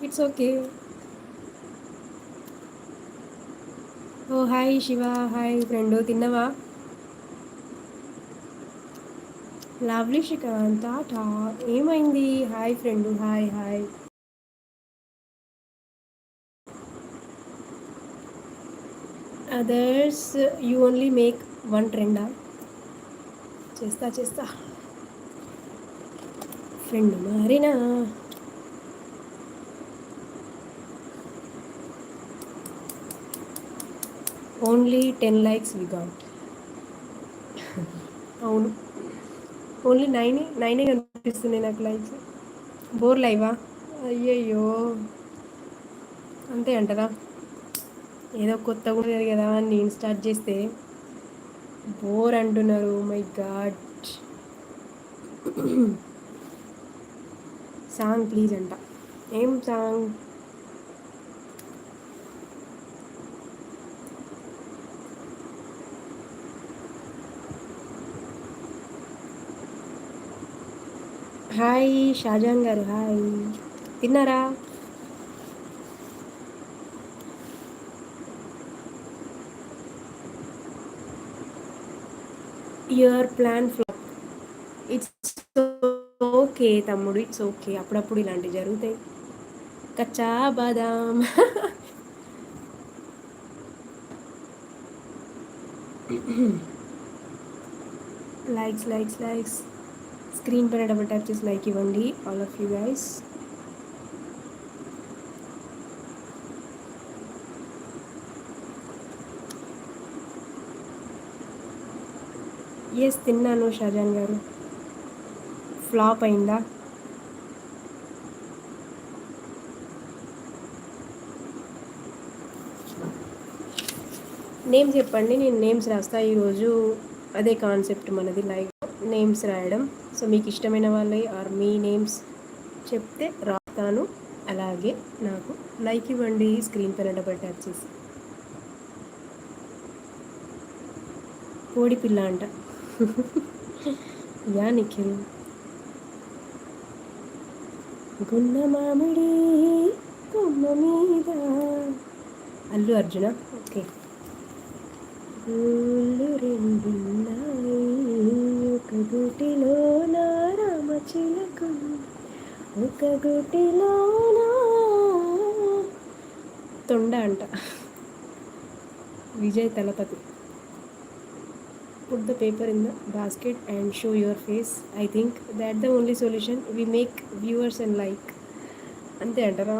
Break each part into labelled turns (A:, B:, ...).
A: It's okay. Oh hi Shiva, hi friend, తిన్నవా? Lovely Srikanth టాటా. ఏమైంది? Hi friend, hi hi. Others you only make one ట్రెండా? చేస్తా చేస్తా. ఫ్రెండ్ మారినా. Only 10 likes we got. అవును, ఓన్లీ నైనే కనిపిస్తున్నాయి నాకు లైక్స్. బోర్ లైవా? అయ్యయ్యో, అంతే అంటారా? ఏదో కొత్తగా ఉండేది కదా అని నేను స్టార్ట్ చేస్తే బోర్ అంటున్నారు. My God. సాంగ్ ప్లీజ్ అంట. ఏం సాంగ్? హాయ్ షాజాన్ గారు, హాయ్. తిన్నారా? Your plan flop. It's okay తమ్ముడు, ఇట్స్ ఓకే. అప్పుడప్పుడు ఇలాంటివి జరుగుతాయి. Kacha Badam. Likes likes likes. Screen పైన డబుల్ ట్యాప్ చేసి లైక్ ఇవ్వండి all of you guys. Yes తిన్నాను షాజాన్ గారు. ఫ్లాప్ అయిందా? నేమ్ చెప్పండి, నేను నేమ్స్ రాస్తా ఈరోజు. అదే కాన్సెప్ట్ మనది, లైక్ నేమ్స్ రాయడం. సో మీకు ఇష్టమైన వాళ్ళవి ఆర్ మీ నేమ్స్ చెప్తే రాస్తాను. అలాగే నాకు లైక్ ఇవ్వండి స్క్రీన్ పైన డబల్ ట్యాప్ చేసి. కోడి పిల్ల అంట. యా నిఖిల్. గున్న మామిడి కొమ్మ మీద. అల్లు అర్జున. ఓకే. ఊళ్ళు రెండున్నాయి, ఒక గుటిలో నా రామచిలక, ఒక గుటిలో నా తొండ అంట. Vijay Thalapathy. Put the paper in the basket and show your face. I think that the only solution we make viewers and like. అంతే అంటారా?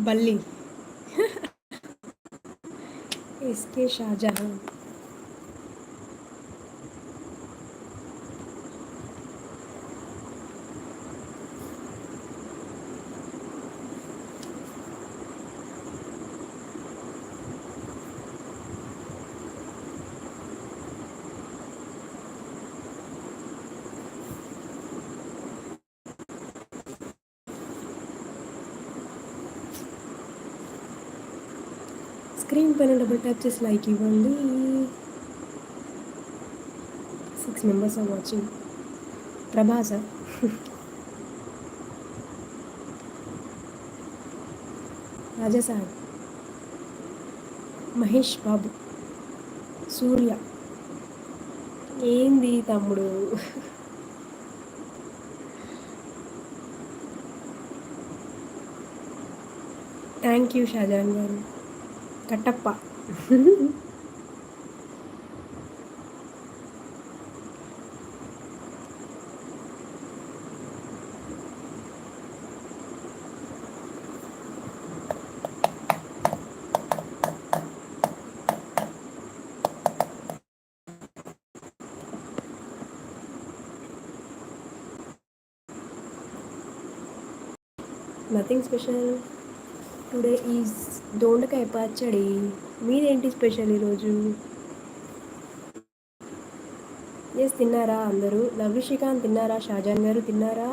A: బల్లి. ఎస్కే షాజహాన్. స్క్రీన్ పైన డబుల్ ట్యాప్ చేసి లైక్ ఇవ్వండి. 6 members are watching. Prabhasa. Raja Saab. Mahesh Babu. సూర్య. ఏంది తమ్ముడు? Thank you Shajan garu. Kattappa. Nothing special. Today is dondakaya pachadi. మీదేంటి special ఈరోజు? ఎస్ తిన్నారా అందరూ? లవ్లీ శ్రీకాంత్ తిన్నారా? షాజాన్ గారు తిన్నారా?